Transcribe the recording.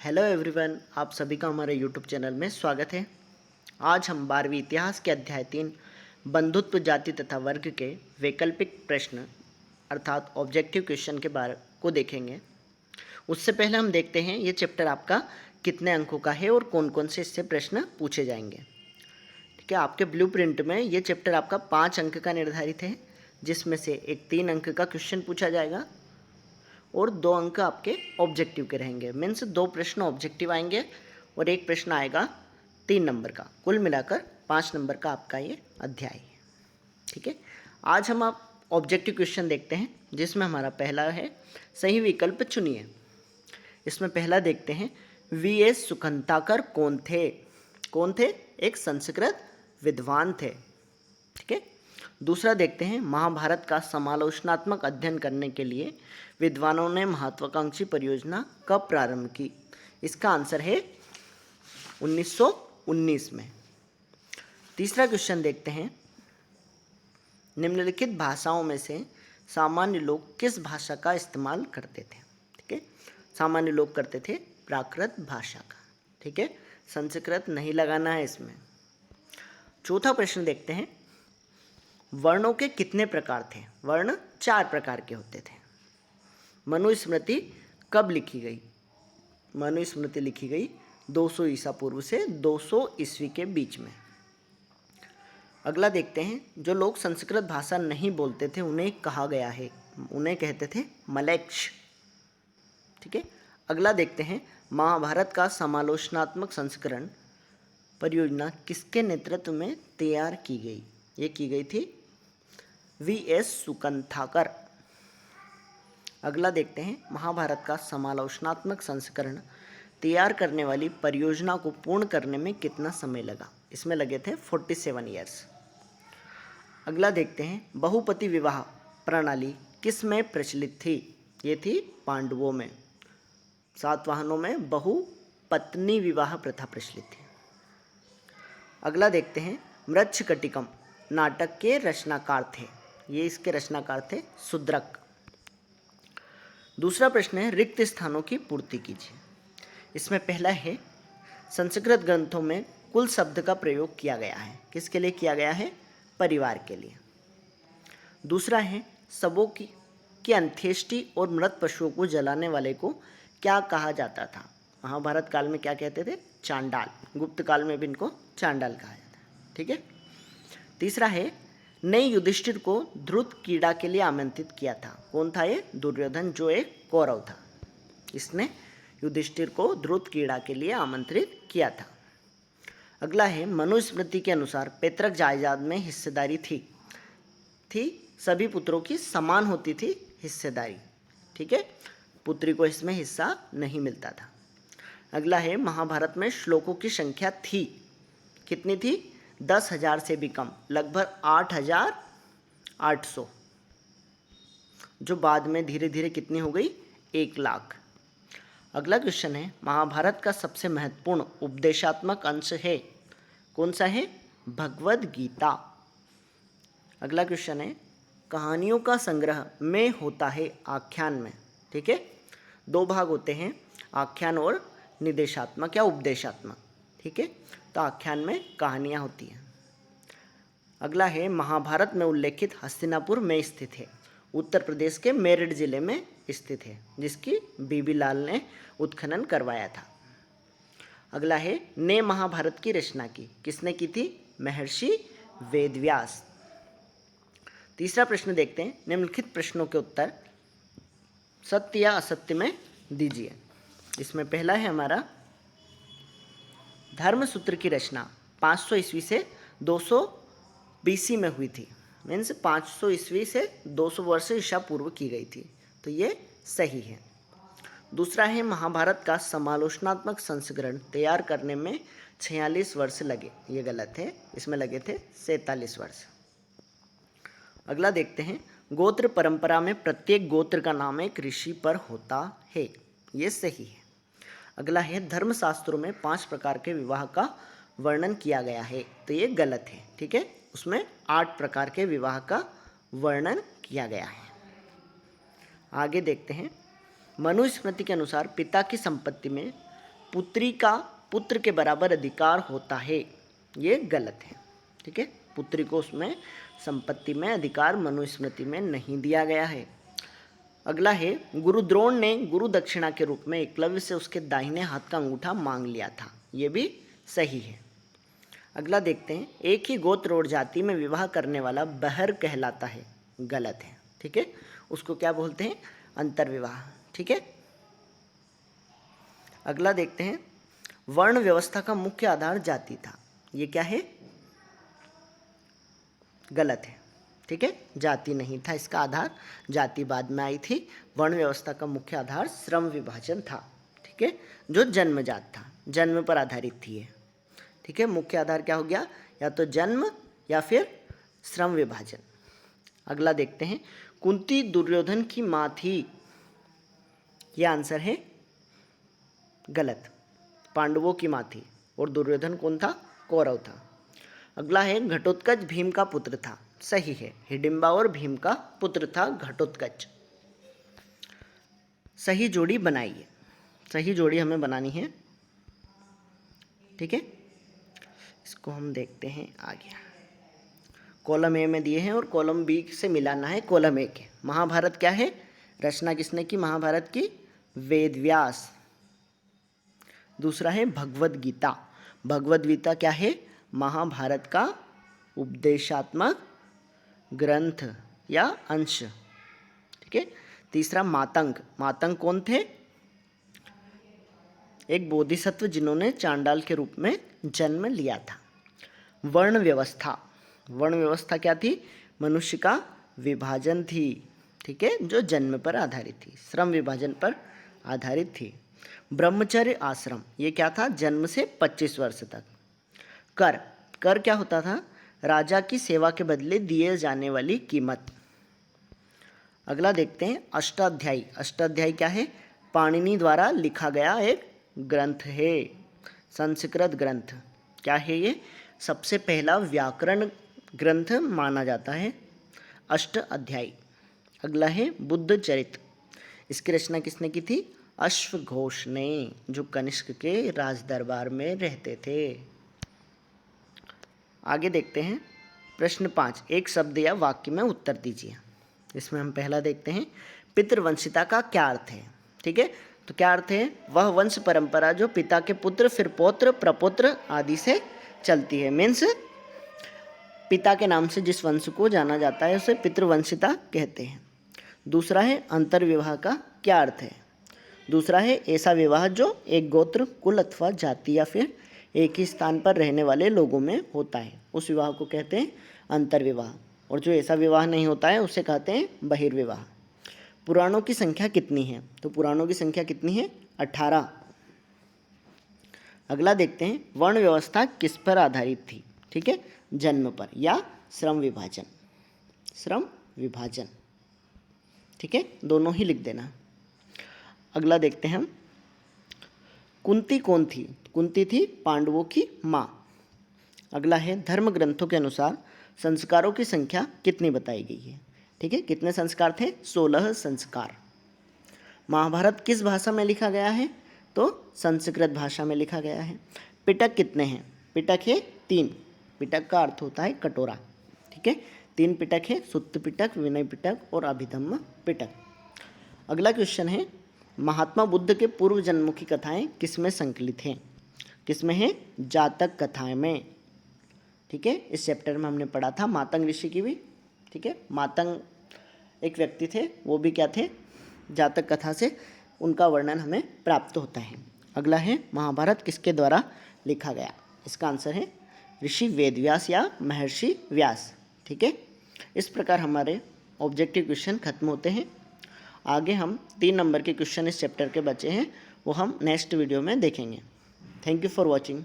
Hello everyone, आप सभी का हमारे यूट्यूब चैनल में स्वागत है। आज हम 12वीं इतिहास के अध्याय 3 बंधुत्व जाति तथा वर्ग के वैकल्पिक प्रश्न अर्थात ऑब्जेक्टिव क्वेश्चन के बारे को देखेंगे। उससे पहले हम देखते हैं ये चैप्टर आपका कितने अंकों का है और कौन कौन से इससे प्रश्न पूछे जाएंगे। ठीक है, आपके ब्लूप्रिंट में ये चैप्टर आपका 5 अंक का निर्धारित है, जिसमें से एक 3 अंक का क्वेश्चन पूछा जाएगा और 2 अंक आपके ऑब्जेक्टिव के रहेंगे। मीन्स 2 प्रश्न ऑब्जेक्टिव आएंगे और एक प्रश्न आएगा 3 नंबर का। कुल मिलाकर 5 नंबर का आपका ये अध्याय है। ठीक है, आज हम आप ऑब्जेक्टिव क्वेश्चन देखते हैं, जिसमें हमारा पहला है सही विकल्प चुनिए। इसमें पहला देखते हैं, वी.एस. सुखंताकर कौन थे? कौन थे? एक संस्कृत विद्वान थे। ठीक है, दूसरा देखते हैं, महाभारत का समालोचनात्मक अध्ययन करने के लिए विद्वानों ने महत्वाकांक्षी परियोजना कब प्रारंभ की? इसका आंसर है 1919 में। तीसरा क्वेश्चन देखते हैं, निम्नलिखित भाषाओं में से सामान्य लोग किस भाषा का इस्तेमाल करते थे? ठीक है, सामान्य लोग करते थे प्राकृत भाषा का। ठीक है, संस्कृत नहीं लगाना है इसमें। चौथा प्रश्न देखते हैं, वर्णों के कितने प्रकार थे? वर्ण 4 प्रकार के होते थे। मनुस्मृति कब लिखी गई? मनुस्मृति लिखी गई 200 ईसा पूर्व से 200 ईस्वी के बीच में। अगला देखते हैं, जो लोग संस्कृत भाषा नहीं बोलते थे उन्हें कहा गया है, उन्हें कहते थे मलैक्ष। ठीक है, अगला देखते हैं, महाभारत का समालोचनात्मक संस्करण परियोजना किसके नेतृत्व में तैयार की गई? ये की गई थी वी.एस. सुकंथाकर। अगला देखते हैं, महाभारत का समालोचनात्मक संस्करण तैयार करने वाली परियोजना को पूर्ण करने में कितना समय लगा? इसमें लगे थे 47 ईयर्स। अगला देखते हैं, बहुपति विवाह प्रणाली किस में प्रचलित थी? ये थी पांडवों में। सातवाहनों में बहुपत्नी विवाह प्रथा प्रचलित थी। अगला देखते हैं, मृच्छकटिकम नाटक के रचनाकार थे। ये इसके रचनाकार थे शूद्रक। दूसरा प्रश्न है, रिक्त स्थानों की पूर्ति कीजिए। इसमें पहला है, संस्कृत ग्रंथों में कुल शब्द का प्रयोग किया गया है। किसके लिए किया गया है? परिवार के लिए। दूसरा है, शवों की अंत्येष्टि और मृत पशुओं को जलाने वाले को क्या कहा जाता था? महाभारत काल में क्या कहते थे? चांडाल। गुप्त काल में भी इनको चांडाल कहा जाता है। ठीक है, तीसरा है, ने युधिष्ठिर को ध्रुत क्रीड़ा के लिए आमंत्रित किया था। कौन था ये? दुर्योधन, जो एक कौरव था। इसने युधिष्ठिर को ध्रुत क्रीड़ा के लिए आमंत्रित किया था। अगला है, मनुस्मृति के अनुसार पैतृक जायदाद में हिस्सेदारी थी सभी पुत्रों की समान होती थी हिस्सेदारी। ठीक है, पुत्री को इसमें हिस्सा नहीं मिलता था। अगला है, महाभारत में श्लोकों की संख्या थी कितनी थी? 10,000 से भी कम, लगभग 8,800, जो बाद में धीरे धीरे कितनी हो गई? 1,00,000। अगला क्वेश्चन है, महाभारत का सबसे महत्वपूर्ण उपदेशात्मक अंश है? कौन सा है? भगवद गीता। अगला क्वेश्चन है, कहानियों का संग्रह में होता है आख्यान में। ठीक है, 2 भाग होते हैं, आख्यान और निदेशात्मक या उपदेशात्मक। ठीक है, तो आख्यान में कहानियाँ होती हैं। अगला है, महाभारत में उल्लेखित हस्तिनापुर में स्थित है। उत्तर प्रदेश के मेरठ जिले में स्थित है, जिसकी बीबी लाल ने उत्खनन करवाया था। अगला है, ने महाभारत की रचना की। किसने की थी? महर्षि वेदव्यास। तीसरा प्रश्न देखते हैं, निम्नलिखित प्रश्नों के उत्तर सत्य या असत्य में दीजिए। इसमें पहला है हमारा, धर्मसूत्र की रचना 500 ईस्वी से 200 बीसी में हुई थी। मीन्स 500 ईस्वी से 200 वर्ष ईसा पूर्व की गई थी, तो ये सही है। दूसरा है, महाभारत का समालोचनात्मक संस्करण तैयार करने में 46 वर्ष लगे। ये गलत है, इसमें लगे थे 47 वर्ष। अगला देखते हैं, गोत्र परंपरा में प्रत्येक गोत्र का नाम एक ऋषि पर होता है। ये सही है। अगला है, धर्मशास्त्रों में 5 प्रकार के विवाह का वर्णन किया गया है, तो ये गलत है। ठीक है, उसमें 8 प्रकार के विवाह का वर्णन किया गया है। आगे देखते हैं, मनुस्मृति के अनुसार पिता की संपत्ति में पुत्री का पुत्र के बराबर अधिकार होता है, ये गलत है। ठीक है, पुत्री को उसमें संपत्ति में अधिकार मनुस्मृति में नहीं दिया गया है। अगला है, गुरु द्रोण ने गुरु दक्षिणा के रूप में एकलव्य से उसके दाहिने हाथ का अंगूठा मांग लिया था, ये भी सही है। अगला देखते हैं, एक ही गोत्र और जाति में विवाह करने वाला बहर कहलाता है, गलत है। ठीक है, उसको क्या बोलते हैं, अंतर्विवाह। ठीक है, अगला देखते हैं, वर्ण व्यवस्था का मुख्य आधार जाति था, ये क्या है, गलत है। ठीक है, जाति नहीं था इसका आधार, जाति बाद में आई थी। वर्ण व्यवस्था का मुख्य आधार श्रम विभाजन था। ठीक है, जो जन्मजात था, जन्म पर आधारित थी ये। ठीक है, मुख्य आधार क्या हो गया, या तो जन्म या फिर श्रम विभाजन। अगला देखते हैं, कुंती दुर्योधन की माँ थी, यह आंसर है गलत, पांडवों की माँ थी, और दुर्योधन कौन था, कौरव था। अगला है, घटोत्कच भीम का पुत्र था, सही है, हिडिंबा और भीम का पुत्र था घटोत्कच। सही जोड़ी बनाइए, सही जोड़ी हमें बनानी है। ठीक है, इसको हम देखते हैं आगे। कॉलम ए में दिए हैं और कॉलम बी से मिलाना है कॉलम ए के। महाभारत क्या है, रचना किसने की महाभारत की, वेद व्यास। दूसरा है भगवद गीता, भगवद गीता क्या है, महाभारत का उपदेशात्मक ग्रंथ या अंश। ठीक है, तीसरा मातंग, मातंग कौन थे, एक बोधिसत्व जिन्होंने चांडाल के रूप में जन्म लिया था। वर्ण व्यवस्था, वर्ण व्यवस्था क्या थी, मनुष्य का विभाजन थी। ठीक है, जो जन्म पर आधारित थी, श्रम विभाजन पर आधारित थी। ब्रह्मचर्य आश्रम, ये क्या था, जन्म से 25 वर्ष तक। कर, कर क्या होता था, राजा की सेवा के बदले दिए जाने वाली कीमत। अगला देखते हैं, अष्टाध्यायी, अष्टाध्यायी क्या है, पाणिनि द्वारा लिखा गया एक ग्रंथ है, संस्कृत ग्रंथ। क्या है ये, सबसे पहला व्याकरण ग्रंथ माना जाता है, अष्ट अध्यायी। अगला है बुद्ध चरित, इसकी रचना किसने की थी, अश्वघोष ने, जो कनिष्क के राज दरबार में रहते थे। आगे देखते हैं, प्रश्न 5, एक शब्द या वाक्य में उत्तर दीजिए। इसमें हम पहला देखते हैं, पितृवंशिता का क्या अर्थ है। ठीक है, तो क्या अर्थ है, वह वंश परंपरा जो पिता के पुत्र फिर पौत्र प्रपौत्र आदि से चलती है। मीन्स पिता के नाम से जिस वंश को जाना जाता है उसे पितृवंशिता कहते हैं। दूसरा है, अंतर्विवाह का क्या अर्थ है। दूसरा है, ऐसा विवाह जो एक गोत्र, कुल अथवा जाति या फिर एक ही स्थान पर रहने वाले लोगों में होता है, उस विवाह को कहते हैं अंतर्विवाह। और जो ऐसा विवाह नहीं होता है उसे कहते हैं बहिर्विवाह। पुराणों की संख्या कितनी है, तो पुराणों की संख्या कितनी है, 18। अगला देखते हैं, वर्ण व्यवस्था किस पर आधारित थी। ठीक है, जन्म पर या श्रम विभाजन, श्रम विभाजन। ठीक है, दोनों ही लिख देना। अगला देखते हैं हम, कुंती कौन थी, कुंती थी पांडवों की माँ। अगला है, धर्म ग्रंथों के अनुसार संस्कारों की संख्या कितनी बताई गई है। ठीक है, कितने संस्कार थे, 16 संस्कार। महाभारत किस भाषा में लिखा गया है, तो संस्कृत भाषा में लिखा गया है। पिटक कितने हैं, पिटक है 3, पिटक का अर्थ होता है कटोरा। ठीक है, 3 पिटक है, सुत्त पिटक, विनय पिटक और अभिधम्म पिटक। अगला क्वेश्चन है, महात्मा बुद्ध के पूर्व जन्मों की कथाएं किसमें संकलित हैं, किसमें है, जातक कथाएं में। ठीक है, इस चैप्टर में हमने पढ़ा था मातंग ऋषि की भी। ठीक है, मातंग एक व्यक्ति थे, वो भी क्या थे, जातक कथा से उनका वर्णन हमें प्राप्त होता है। अगला है, महाभारत किसके द्वारा लिखा गया, इसका आंसर है ऋषि वेदव्यास या महर्षि व्यास। ठीक है, इस प्रकार हमारे ऑब्जेक्टिव क्वेश्चन खत्म होते हैं। आगे हम 3 नंबर के क्वेश्चन इस चैप्टर के बचे हैं, वो हम नेक्स्ट वीडियो में देखेंगे। Thank you for watching.